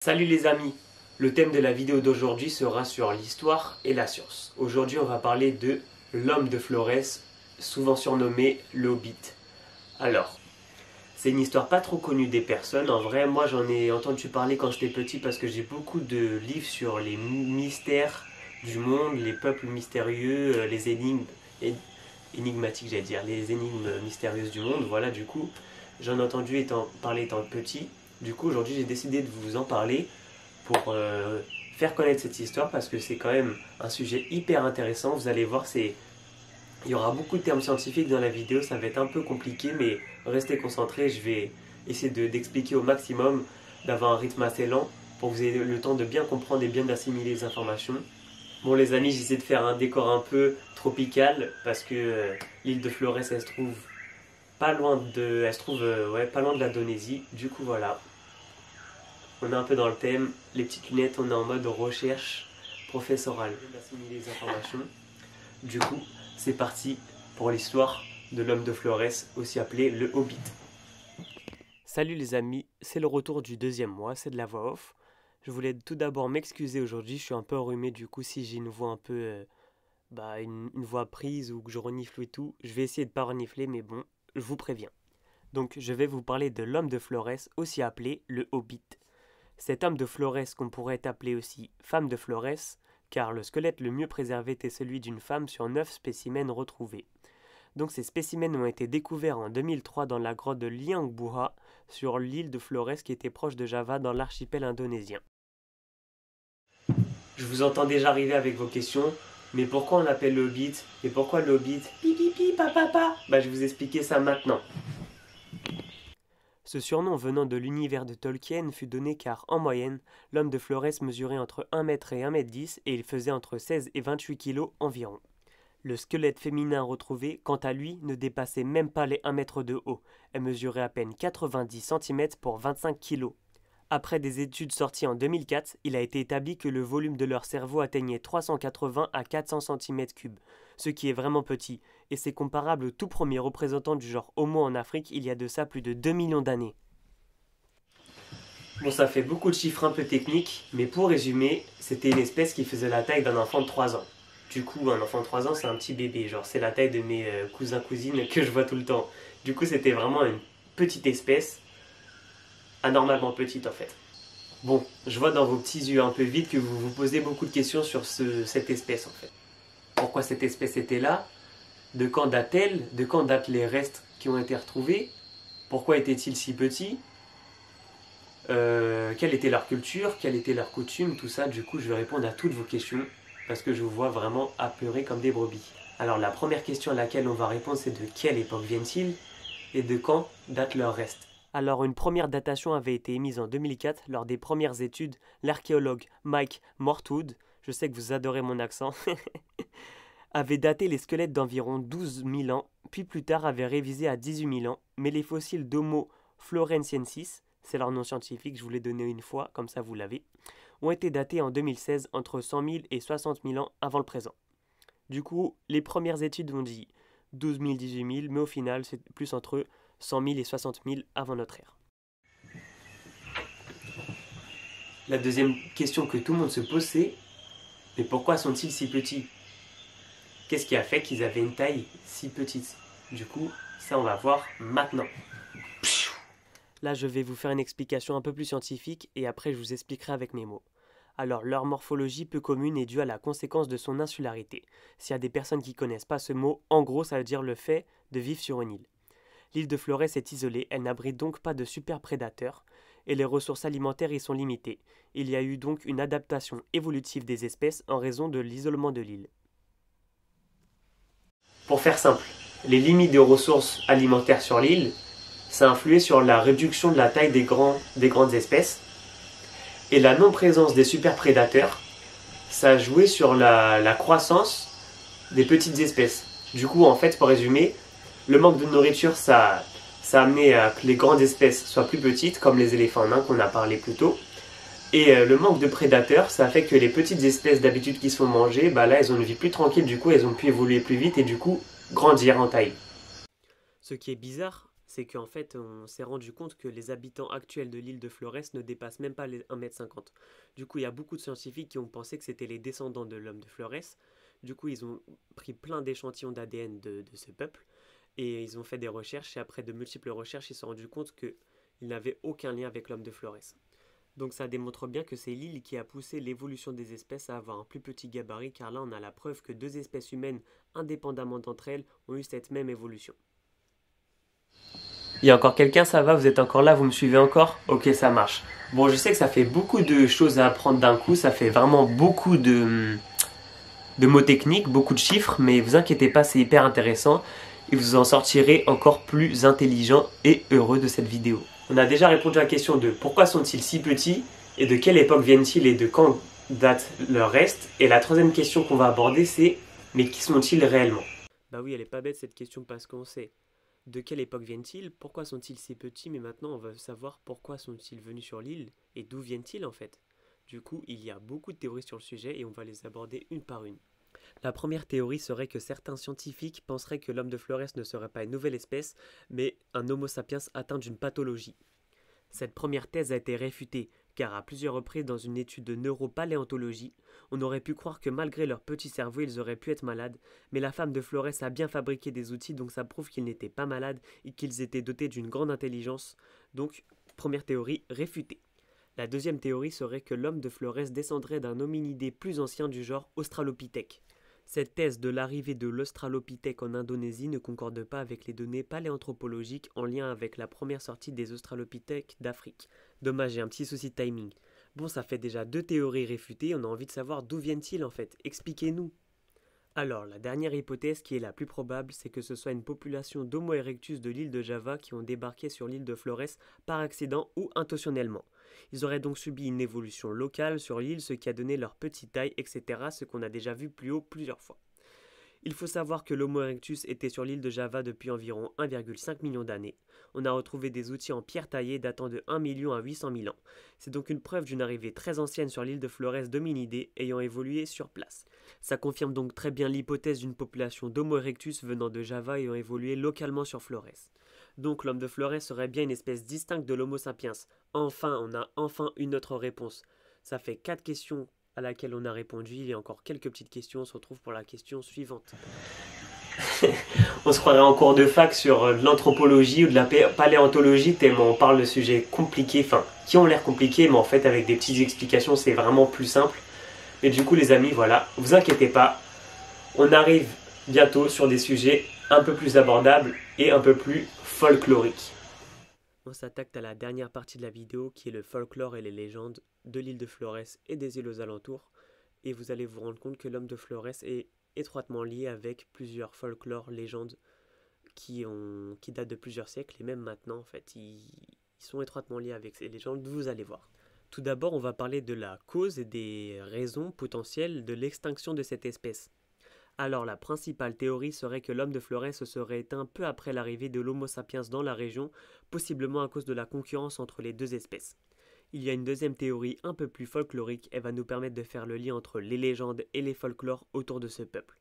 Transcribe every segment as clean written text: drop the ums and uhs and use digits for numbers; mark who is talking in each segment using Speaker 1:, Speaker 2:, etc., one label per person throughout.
Speaker 1: Salut les amis, le thème de la vidéo d'aujourd'hui sera sur l'histoire et la science. Aujourd'hui on va parler de l'homme de Florès, souvent surnommé le Hobbit. Alors, c'est une histoire pas trop connue des personnes, en vrai moi j'en ai entendu parler quand j'étais petit parce que j'ai beaucoup de livres sur les mystères du monde, les peuples mystérieux, les énigmes, énigmatiques j'allais dire, les énigmes mystérieuses du monde, voilà du coup j'en ai entendu parler étant petit. Du coup, aujourd'hui, j'ai décidé de vous en parler pour faire connaître cette histoire parce que c'est quand même un sujet hyper intéressant. Vous allez voir, il y aura beaucoup de termes scientifiques dans la vidéo, ça va être un peu compliqué, mais restez concentrés. Je vais essayer d'expliquer au maximum, d'avoir un rythme assez lent pour que vous ayez le temps de bien comprendre et bien assimiler les informations. Bon, les amis, j'essaie de faire un décor un peu tropical parce que l'île de Florès, elle se trouve pas loin pas loin de l'Indonésie. Du coup, voilà. On est un peu dans le thème, les petites lunettes, on est en mode recherche professorale. D'assimiler les informations. Du coup, c'est parti pour l'histoire de l'homme de Florès, aussi appelé le Hobbit. Salut les amis, c'est le retour du deuxième mois, c'est de la voix off. Je voulais tout d'abord m'excuser aujourd'hui, je suis un peu enrhumé, du coup si j'ai une voix un peu... une voix prise ou que je renifle et tout, je vais essayer de pas renifler, mais bon, je vous préviens. Donc je vais vous parler de l'homme de Florès, aussi appelé le Hobbit. Cet homme de Florès qu'on pourrait appeler aussi femme de Florès, car le squelette le mieux préservé était celui d'une femme sur 9 spécimens retrouvés. Donc ces spécimens ont été découverts en 2003 dans la grotte de Liang Bua, sur l'île de Florès qui était proche de Java dans l'archipel indonésien. Je vous entends déjà arriver avec vos questions, mais pourquoi on l'appelle le Hobbit? Et pourquoi le Hobbit? Pipi papa. Je vais vous expliquer ça maintenant. Ce surnom venant de l'univers de Tolkien fut donné car, en moyenne, l'homme de Florès mesurait entre 1 mètre et 1 mètre 10 et il faisait entre 16 et 28 kilos environ. Le squelette féminin retrouvé, quant à lui, ne dépassait même pas les 1 mètre de haut. Elle mesurait à peine 90 cm pour 25 kilos. Après des études sorties en 2004, il a été établi que le volume de leur cerveau atteignait 380 à 400 cm3, ce qui est vraiment petit, et c'est comparable au tout premier représentant du genre Homo en Afrique il y a de ça plus de 2 millions d'années. Bon, ça fait beaucoup de chiffres un peu techniques, mais pour résumer, c'était une espèce qui faisait la taille d'un enfant de 3 ans. Du coup, un enfant de 3 ans, c'est un petit bébé, genre c'est la taille de mes cousins-cousines que je vois tout le temps. Du coup, c'était vraiment une petite espèce, anormalement petite en fait. Bon, je vois dans vos petits yeux un peu vides que vous vous posez beaucoup de questions sur cette espèce en fait. Pourquoi cette espèce était là? De quand date-t-elle? De quand datent les restes qui ont été retrouvés? Pourquoi étaient-ils si petits? Quelle était leur culture? Quelle était leur coutume? Tout ça, du coup, je vais répondre à toutes vos questions parce que je vous vois vraiment apeurés comme des brebis. Alors la première question à laquelle on va répondre, c'est de quelle époque viennent-ils et de quand datent leurs restes? Alors une première datation avait été émise en 2004 lors des premières études. L'archéologue Mike Mortwood, je sais que vous adorez mon accent, avait daté les squelettes d'environ 12 000 ans, puis plus tard avait révisé à 18 000 ans, mais les fossiles d'Homo floresiensis, c'est leur nom scientifique, je vous l'ai donné une fois, comme ça vous l'avez, ont été datés en 2016 entre 100 000 et 60 000 ans avant le présent. Du coup, les premières études ont dit 12 000, 18 000, mais au final c'est plus entre 100 000 et 60 000 avant notre ère. La deuxième question que tout le monde se pose, c'est mais pourquoi sont-ils si petits? Qu'est-ce qui a fait qu'ils avaient une taille si petite? Du coup, ça on va voir maintenant. Là, je vais vous faire une explication un peu plus scientifique et après je vous expliquerai avec mes mots. Alors, leur morphologie peu commune est due à la conséquence de son insularité. S'il y a des personnes qui ne connaissent pas ce mot, en gros, ça veut dire le fait de vivre sur une île. L'île de Florès est isolée, elle n'abrite donc pas de super prédateurs, et les ressources alimentaires y sont limitées. Il y a eu donc une adaptation évolutive des espèces en raison de l'isolement de l'île. Pour faire simple, les limites des ressources alimentaires sur l'île, ça a influé sur la réduction de la taille des grandes espèces, et la non-présence des super prédateurs, ça a joué sur la croissance des petites espèces. Du coup, en fait, pour résumer, le manque de nourriture, ça a amené à que les grandes espèces soient plus petites, comme les éléphants nains qu'on a parlé plus tôt. Et le manque de prédateurs, ça a fait que les petites espèces d'habitude qui se font manger, là, elles ont une vie plus tranquille, du coup, elles ont pu évoluer plus vite et du coup, grandir en taille. Ce qui est bizarre, c'est qu'en fait, on s'est rendu compte que les habitants actuels de l'île de Flores ne dépassent même pas les 1,50 m. Du coup, il y a beaucoup de scientifiques qui ont pensé que c'était les descendants de l'homme de Flores. Du coup, ils ont pris plein d'échantillons d'ADN de ce peuple et ils ont fait des recherches. Et après de multiples recherches, ils se sont rendus compte qu'ils n'avaient aucun lien avec l'homme de Flores. Donc ça démontre bien que c'est l'île qui a poussé l'évolution des espèces à avoir un plus petit gabarit, car là on a la preuve que deux espèces humaines, indépendamment d'entre elles, ont eu cette même évolution. Il y a encore quelqu'un, ça va? Vous êtes encore là? Vous me suivez encore? Ok, ça marche. Bon, je sais que ça fait beaucoup de choses à apprendre d'un coup, ça fait vraiment beaucoup de mots techniques, beaucoup de chiffres, mais vous inquiétez pas, c'est hyper intéressant et vous en sortirez encore plus intelligent et heureux de cette vidéo. On a déjà répondu à la question de pourquoi sont-ils si petits et de quelle époque viennent-ils et de quand date leur reste. Et la troisième question qu'on va aborder, c'est mais qui sont-ils réellement? Bah oui, elle est pas bête cette question parce qu'on sait de quelle époque viennent-ils, pourquoi sont-ils si petits, mais maintenant on va savoir pourquoi sont-ils venus sur l'île et d'où viennent-ils en fait. Du coup, il y a beaucoup de théories sur le sujet et on va les aborder une par une. La première théorie serait que certains scientifiques penseraient que l'homme de Flores ne serait pas une nouvelle espèce, mais un Homo sapiens atteint d'une pathologie. Cette première thèse a été réfutée, car à plusieurs reprises dans une étude de neuropaléontologie, on aurait pu croire que malgré leur petit cerveau, ils auraient pu être malades, mais la femme de Flores a bien fabriqué des outils, donc ça prouve qu'ils n'étaient pas malades et qu'ils étaient dotés d'une grande intelligence. Donc, première théorie réfutée. La deuxième théorie serait que l'homme de Flores descendrait d'un hominidé plus ancien du genre Australopithèque. Cette thèse de l'arrivée de l'Australopithèque en Indonésie ne concorde pas avec les données paléanthropologiques en lien avec la première sortie des Australopithèques d'Afrique. Dommage, j'ai un petit souci de timing. Bon, ça fait déjà deux théories réfutées, on a envie de savoir d'où viennent-ils en fait. Expliquez-nous. Alors, la dernière hypothèse qui est la plus probable, c'est que ce soit une population d'Homo erectus de l'île de Java qui ont débarqué sur l'île de Flores par accident ou intentionnellement. Ils auraient donc subi une évolution locale sur l'île, ce qui a donné leur petite taille, etc., ce qu'on a déjà vu plus haut plusieurs fois. Il faut savoir que l'Homo erectus était sur l'île de Java depuis environ 1,5 million d'années. On a retrouvé des outils en pierre taillée datant de 1 million à 800 000 ans. C'est donc une preuve d'une arrivée très ancienne sur l'île de Flores d'hominidés ayant évolué sur place. Ça confirme donc très bien l'hypothèse d'une population d'Homo erectus venant de Java ayant évolué localement sur Flores. Donc l'homme de Flores serait bien une espèce distincte de l'Homo sapiens. Enfin, on a enfin une autre réponse. Ça fait 4 questions à laquelle on a répondu. Il y a encore quelques petites questions. On se retrouve pour la question suivante. On se croirait en cours de fac sur l'anthropologie ou de la paléontologie tellement on parle de sujets compliqués, enfin qui ont l'air compliqués, mais en fait avec des petites explications c'est vraiment plus simple. Mais du coup les amis, voilà, vous inquiétez pas, on arrive bientôt sur des sujets un peu plus abordables et un peu plus folkloriques. On s'attaque à la dernière partie de la vidéo qui est le folklore et les légendes de l'île de Flores et des îles aux alentours. Et vous allez vous rendre compte que l'homme de Flores est étroitement lié avec plusieurs folklores, légendes qui datent de plusieurs siècles et même maintenant en fait ils sont étroitement liés avec ces légendes, vous allez voir. Tout d'abord on va parler de la cause et des raisons potentielles de l'extinction de cette espèce. Alors la principale théorie serait que l'homme de Flores se serait éteint peu après l'arrivée de l'Homo sapiens dans la région, possiblement à cause de la concurrence entre les deux espèces. Il y a une deuxième théorie un peu plus folklorique, elle va nous permettre de faire le lien entre les légendes et les folklores autour de ce peuple.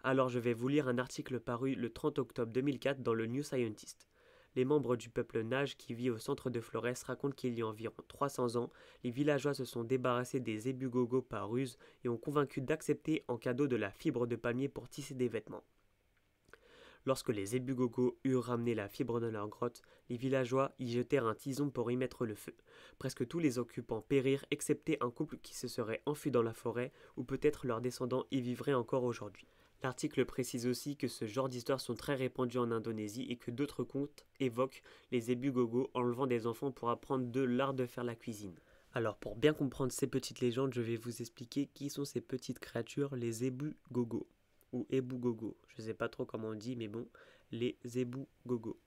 Speaker 1: Alors je vais vous lire un article paru le 30 octobre 2004 dans le New Scientist. Les membres du peuple Nage qui vit au centre de Flores racontent qu'il y a environ 300 ans, les villageois se sont débarrassés des zébus gogo par ruse et ont convaincu d'accepter en cadeau de la fibre de palmier pour tisser des vêtements. Lorsque les zébus gogo eurent ramené la fibre dans leur grotte, les villageois y jetèrent un tison pour y mettre le feu. Presque tous les occupants périrent, excepté un couple qui se serait enfui dans la forêt, ou peut-être leurs descendants y vivraient encore aujourd'hui. L'article précise aussi que ce genre d'histoires sont très répandues en Indonésie et que d'autres contes évoquent les zébus gogo enlevant des enfants pour apprendre de l'art de faire la cuisine. Alors pour bien comprendre ces petites légendes, je vais vous expliquer qui sont ces petites créatures, les zébus gogo ou ebu gogo. Je sais pas trop comment on dit, mais bon, les zébus gogo.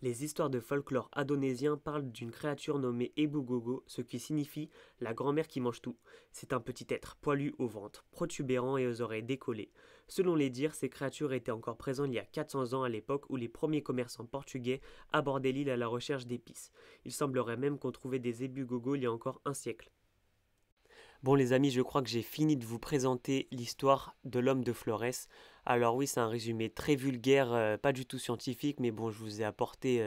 Speaker 1: Les histoires de folklore indonésien parlent d'une créature nommée Ebu Gogo, ce qui signifie la grand-mère qui mange tout. C'est un petit être poilu au ventre, protubérant et aux oreilles décollées. Selon les dires, ces créatures étaient encore présentes il y a 400 ans à l'époque où les premiers commerçants portugais abordaient l'île à la recherche d'épices. Il semblerait même qu'on trouvait des Ebu Gogo il y a encore un siècle. Bon les amis, je crois que j'ai fini de vous présenter l'histoire de l'homme de Florès. Alors oui, c'est un résumé très vulgaire, pas du tout scientifique, mais bon, je vous ai apporté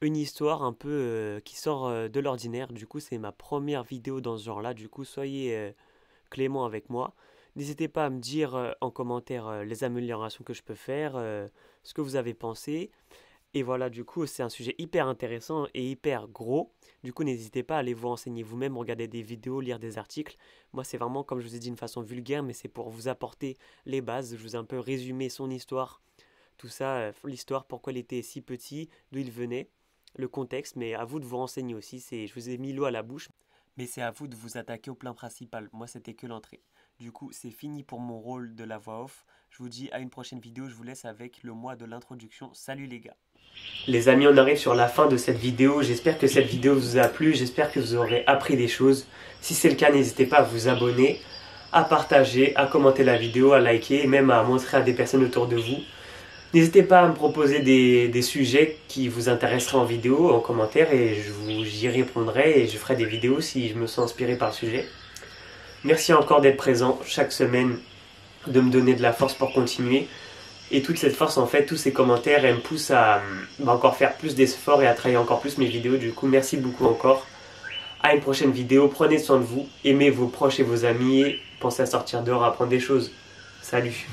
Speaker 1: une histoire un peu qui sort de l'ordinaire. Du coup, c'est ma première vidéo dans ce genre-là. Du coup, soyez clément avec moi. N'hésitez pas à me dire en commentaire les améliorations que je peux faire, ce que vous avez pensé. Et voilà, du coup, c'est un sujet hyper intéressant et hyper gros. Du coup, n'hésitez pas à aller vous renseigner vous-même, regarder des vidéos, lire des articles. Moi, c'est vraiment, comme je vous ai dit, une façon vulgaire, mais c'est pour vous apporter les bases. Je vous ai un peu résumé son histoire, tout ça, l'histoire, pourquoi il était si petit, d'où il venait, le contexte. Mais à vous de vous renseigner aussi. Je vous ai mis l'eau à la bouche, mais c'est à vous de vous attaquer au plan principal. Moi, c'était que l'entrée. Du coup, c'est fini pour mon rôle de la voix off. Je vous dis à une prochaine vidéo. Je vous laisse avec le mois de l'introduction. Salut les gars! Les amis, on arrive sur la fin de cette vidéo. J'espère que cette vidéo vous a plu. J'espère que vous aurez appris des choses. Si c'est le cas, n'hésitez pas à vous abonner, à partager, à commenter la vidéo, à liker et même à montrer à des personnes autour de vous. N'hésitez pas à me proposer des sujets qui vous intéresseraient en vidéo, en commentaire, et j'y répondrai et je ferai des vidéos si je me sens inspiré par le sujet. Merci encore d'être présent chaque semaine, de me donner de la force pour continuer. Et toute cette force, en fait, tous ces commentaires, elles me poussent à encore faire plus d'efforts et à travailler encore plus mes vidéos. Du coup, merci beaucoup encore. À une prochaine vidéo. Prenez soin de vous. Aimez vos proches et vos amis. Pensez à sortir dehors, à apprendre des choses. Salut!